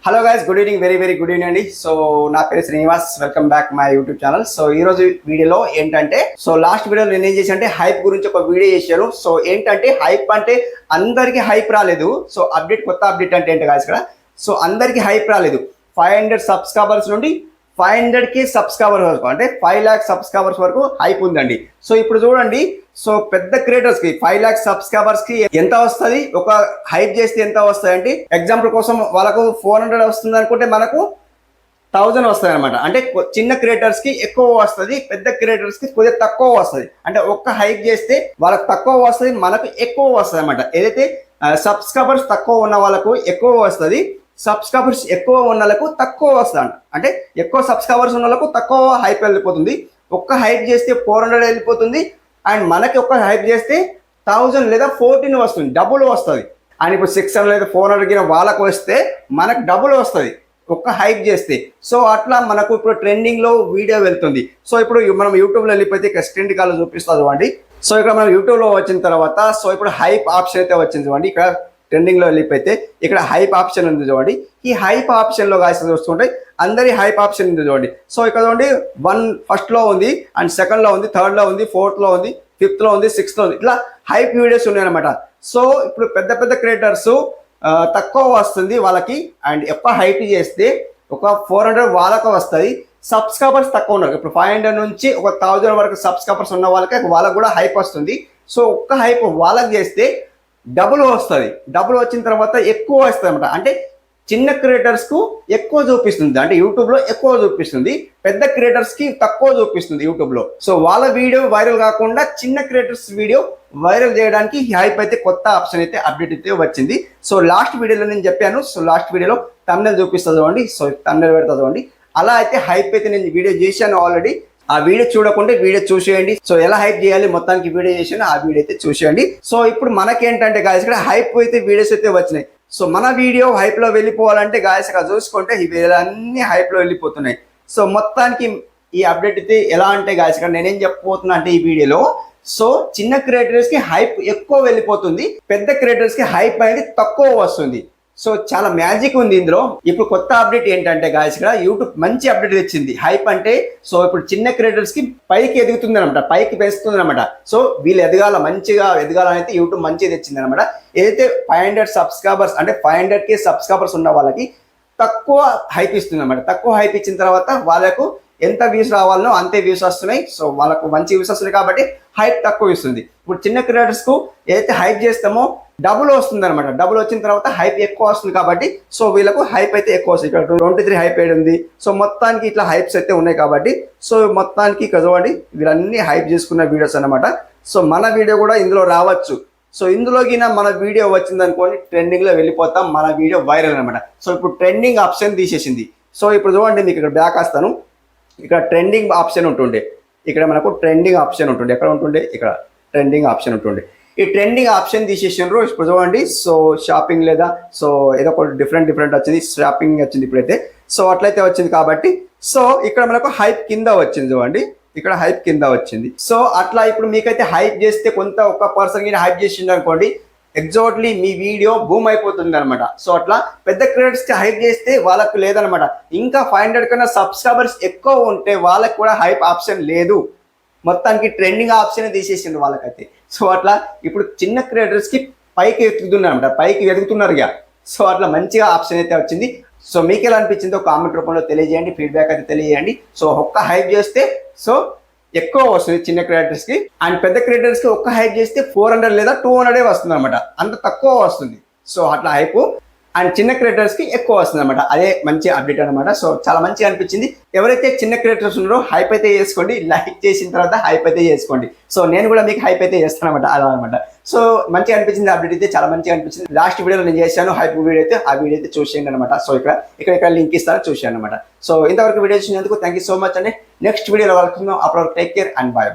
Hello guys, good evening, very good evening అండి. So నా పేరు Srinivas, welcome back my YouTube channel. So ఈ రోజు వీడియోలో ఏంటంటే, సో లాస్ట్ వీడియోలో నేను ఏం చేశాను అంటే హైప్ గురించి ఒక వీడియో చేశాను. సో ఏంటంటే హైప్ అంటే అందరికి హైప్ రాలేదు. సో కొత్త అప్డేట్ అంటే ఏంటి గైస్ ఇక్కడ, సో అందరికి హైప్ రాలేదు. 500 సబ్స్క్రైబర్స్ నుండి 500K సబ్స్క్రైబర్స్ వరకు, అంటే 5 lakh సబ్స్క్రైబర్స్ వరకు హైప్ ఉందండి. సో ఇప్పుడు చూడండి, సో పెద్ద క్రియేటర్స్ కి 5 lakh సబ్స్క్రైబర్స్ కి ఎంత వస్తుంది, ఒక హైప్ చేస్తే ఎంత వస్తుంది అంటే, ఎగ్జాంపుల్ కోసం వాళ్ళకు 400 వస్తుంది అనుకుంటే మనకు 1000 వస్తుంది అనమాట. అంటే చిన్న క్రియేటర్స్ కి ఎక్కువ వస్తుంది, పెద్ద క్రియేటర్స్ కి కొద్దిగా తక్కువ వస్తుంది. అంటే ఒక్క హైప్ చేస్తే వాళ్ళకి తక్కువ వస్తుంది, మనకు ఎక్కువ వస్తుంది అనమాట. ఏదైతే సబ్స్క్రైబర్స్ తక్కువ ఉన్న వాళ్ళకు ఎక్కువ వస్తుంది, సబ్స్క్రైబర్స్ ఎక్కువ ఉన్న వాళ్ళకు తక్కువ వస్తుంది. అంటే ఎక్కువ సబ్స్క్రైబర్స్ ఉన్న వాళ్ళకు తక్కువ హైప్ వెళ్ళిపోతుంది. ఒక్క హైప్ చేస్తే 400 వెళ్ళిపోతుంది, అండ్ మనకి ఒక్క హైప్ చేస్తే 1000 లేదా 14 వస్తుంది, డబుల్ వస్తుంది. అండ్ ఇప్పుడు 600 లేదా 400 వాళ్ళకు వస్తే మనకు డబుల్ వస్తుంది ఒక్క హైప్ చేస్తే. సో అట్లా మనకు ఇప్పుడు ట్రెండింగ్ లో వీడియో వెళ్తుంది. సో ఇప్పుడు మనం యూట్యూబ్లో వెళ్ళిపోతే ఇక్కడ స్క్రీన్ కాల్ చూపిస్తుంది చూడండి. సో ఇక్కడ మనం యూట్యూబ్లో వచ్చిన తర్వాత, సో ఇప్పుడు హైప్ ఆప్షన్ అయితే వచ్చింది చూడండి. ఇక్కడ ట్రెండింగ్ లో వెళ్ళిపోతే ఇక్కడ హైప్ ఆప్షన్ ఉంది చూడండి. ఈ హైప్ ఆప్షన్ లో గాయస్ చూస్తుంటే అందరి హైప్ ఆప్షన్ ఉంది చూడండి. సో ఇక్కడ చూడండి, 1 ఫస్ట్ లో ఉంది, అండ్ సెకండ్ లో ఉంది, థర్డ్ లో ఉంది, ఫోర్త్ లో ఉంది, ఫిఫ్త్ లో ఉంది, సిక్స్త్ లో ఉంది. ఇట్లా హైప్ వీడియోస్ ఉన్నాయి అనమాట. సో ఇప్పుడు పెద్ద క్రియేటర్స్ తక్కువ వస్తుంది వాళ్ళకి, అండ్ ఎక్కువ హైప్ చేస్తే ఒక 400 వాళ్ళకు వస్తుంది. సబ్స్క్రైబర్స్ తక్కువ ఉన్నారు. ఇప్పుడు 500 నుంచి ఒక 1000 వరకు సబ్స్క్రైబర్స్ ఉన్న వాళ్ళకి కూడా హైప్ వస్తుంది. సో ఒక్క హైప్ వాళ్ళకి చేస్తే డబుల్ వస్తుంది. డబుల్ వచ్చిన తర్వాత ఎక్కువ వస్తుంది అనమాట. అంటే చిన్న క్రియేటర్స్ కు ఎక్కువ చూపిస్తుంది, అంటే యూట్యూబ్ లో ఎక్కువ చూపిస్తుంది, పెద్ద క్రియేటర్స్ కి తక్కువ చూపిస్తుంది యూట్యూబ్ లో. సో వాళ్ళ వీడియో వైరల్ కాకుండా చిన్న క్రియేటర్స్ వీడియో వైరల్ చేయడానికి హైప్ అయితే కొత్త ఆప్షన్ అయితే అప్డేట్ అయితే వచ్చింది. సో లాస్ట్ వీడియోలో నేను చెప్పాను. సో లాస్ట్ వీడియోలో థంబ్నెయిల్ చూపిస్తుంది చూడండి. సో థంబ్నెయిల్ పెడతా చూడండి. అలా అయితే హైప్ అయితే నేను వీడియో చేశాను ఆల్రెడీ. ఆ వీడియో చూడకుంటే వీడియో చూసేయండి. సో ఎలా హైప్ చేయాలి మొత్తానికి వీడియో చేసాను, ఆ వీడియో అయితే చూసేయండి. సో ఇప్పుడు మనకేంటంటే గాయస్ ఇక్కడ హైప్ అయితే వీడియోస్ అయితే వచ్చినాయి. సో మన వీడియో హైప్ లో వెళ్ళిపోవాలంటే గాయస్ ఇక్కడ చూసుకుంటే ఇవి అన్ని హైప్ లో వెళ్ళిపోతున్నాయి. సో మొత్తానికి ఈ అప్డేట్ అయితే ఎలా అంటే గాయస్ ఇక్కడ నేనేం చెప్పబోతున్నా అంటే, ఈ వీడియోలో సో చిన్న క్రియేటర్స్ కి హైప్ ఎక్కువ వెళ్ళిపోతుంది, పెద్ద క్రియేటర్స్ కి హైప్ అనేది తక్కువ వస్తుంది. సో చాలా మ్యాజిక్ ఉంది ఇందులో. ఇప్పుడు కొత్త అప్డేట్ ఏంటంటే గాయస్ ఇక్కడ యూట్యూబ్ మంచి అప్డేట్ తెచ్చింది. హైప్ అంటే సో ఇప్పుడు చిన్న క్రియేటర్స్ కి పైకి ఎదుగుతుంది అనమాట, పైకి పెంచుతుంది అనమాట. సో వీళ్ళు మంచిగా ఎదగాలని అయితే యూట్యూబ్ మంచిగా తెచ్చింది అనమాట. ఏదైతే 500 సబ్స్క్రైబర్స్ అంటే 500K సబ్స్క్రైబర్స్ ఉన్న వాళ్ళకి తక్కువ హైప్ ఇస్తుంది అనమాట. తక్కువ హైప్ ఇచ్చిన తర్వాత వాళ్ళకు ఎంత వ్యూస్ రావాలనో అంతే వ్యూస్ వస్తున్నాయి. సో వాళ్ళకు మంచి వ్యూస్ వస్తున్నాయి కాబట్టి హైప్ తక్కువ ఇస్తుంది. ఇప్పుడు చిన్న క్రియేటర్స్ కు ఏదైతే హైప్ చేస్తామో డబుల్ వస్తుంది అనమాట. డబుల్ వచ్చిన తర్వాత హైప్ ఎక్కువ వస్తుంది కాబట్టి సో వీళ్ళకు హైప్ అయితే ఎక్కువ వస్తుంది. ఇక్కడ 23 హైప్ అయ్యి ఉంది. సో మొత్తానికి ఇట్లా హైప్స్ అయితే ఉన్నాయి కాబట్టి సో మొత్తానికి చదవండి, వీళ్ళన్నీ హైప్ చేసుకున్న వీడియోస్ అనమాట. సో మన వీడియో కూడా ఇందులో రావచ్చు. సో ఇందులోకి మన వీడియో వచ్చింది అనుకోండి, ట్రెండింగ్ లో వెళ్ళిపోతాం, మన వీడియో వైరల్ అనమాట. సో ఇప్పుడు ట్రెండింగ్ ఆప్షన్ తీసేసింది. సో ఇప్పుడు చూడండి, మీకు ఇక్కడ బ్యాక్ వస్తాను. ఇక్కడ ట్రెండింగ్ ఆప్షన్ ఉంటుండే, ఇక్కడ మనకు ట్రెండింగ్ ఆప్షన్ ఉంటుండే, ఎక్కడ ఉంటుండే, ఇక్కడ ట్రెండింగ్ ఆప్షన్ ఉంటుండే. ఈ ట్రెండింగ్ ఆప్షన్ తీసేసినారు. ఇప్పుడు చూడండి, సో షాపింగ్ లేదా సో ఏదో ఒక డిఫరెంట్ వచ్చింది, షాపింగ్ వచ్చింది ఇప్పుడైతే. సో అట్లయితే వచ్చింది కాబట్టి సో ఇక్కడ మనకు హైప్ కింద వచ్చింది చూడండి, ఇక్కడ హైప్ కింద వచ్చింది. సో అట్లా ఇప్పుడు మీకైతే హైప్ చేస్తే ఒక పర్సన్ కి హైప్ చేసింది అనుకోండి, ఎగ్జాక్ట్లీ మీ వీడియో బూమ్ అయిపోతుంది అనమాట. సో అట్లా పెద్ద క్రియేటర్స్ కి హైప్ చేస్తే వాళ్ళకు లేదనమాట. ఇంకా 500 కన్నా సబ్స్క్రైబర్స్ ఎక్కువ ఉంటే వాళ్ళకి కూడా హైప్ ఆప్షన్ లేదు. మొత్తానికి ట్రెండింగ్ ఆప్షన్ తీసేసింది వాళ్ళకైతే. సో అట్లా ఇప్పుడు చిన్న క్రియేటర్స్ కి పైకి ఎదుగుతున్నారు అనమాట, పైకి ఎదుగుతున్నారు ఇక. సో అట్లా మంచిగా ఆప్షన్ అయితే వచ్చింది. సో మీకు ఎలా అనిపించిందో కామెంట్ రూపంలో తెలియజేయండి, ఫీడ్బ్యాక్ అయితే తెలియజేయండి. సో ఒక్క హైప్ చేస్తే సో ఎక్కువ వస్తుంది చిన్న క్రియేటర్స్ కి, అండ్ పెద్ద క్రియేటర్స్ కి ఒక్క హైప్ చేస్తే 400 లేదా 200 వస్తుంది అనమాట, అంత తక్కువ వస్తుంది. సో అట్లా హైప్ అండ్ చిన్న క్రియేటర్స్ కి ఎక్కువ వస్తుంది అనమాట. అదే మంచి అప్డేట్ అనమాట. సో చాలా మంచిగా అనిపించింది. ఎవరైతే చిన్న క్రియేటర్స్ ఉన్నారో హైప్ అయితే చేసుకోండి, లైక్ చేసిన తర్వాత హైప్ అయితే చేసుకోండి. సో నేను కూడా మీకు హైప్ అయితే చేస్తాను అనమాట, అలా అనమాట. సో మంచిగా అనిపించింది అప్డేట్ అయితే, చాలా మంచిగా అనిపించింది. లాస్ట్ వీడియోలో నేను చేశాను హైప్ వీడియో అయితే, ఆ వీడియో అయితే చూసేయండి అనమాట. సో ఇక్కడ లింక్ ఇస్తాను, చూసాను అనమాట. సో ఇంతవరకు వీడియో చూసినందుకు థ్యాంక్ యూ సో మచ్ అండి. నెక్స్ట్ వీడియోలో కలుసుకుందాం. అప్పటివరకు టేక్ కేర్ అండ్ బాయ్.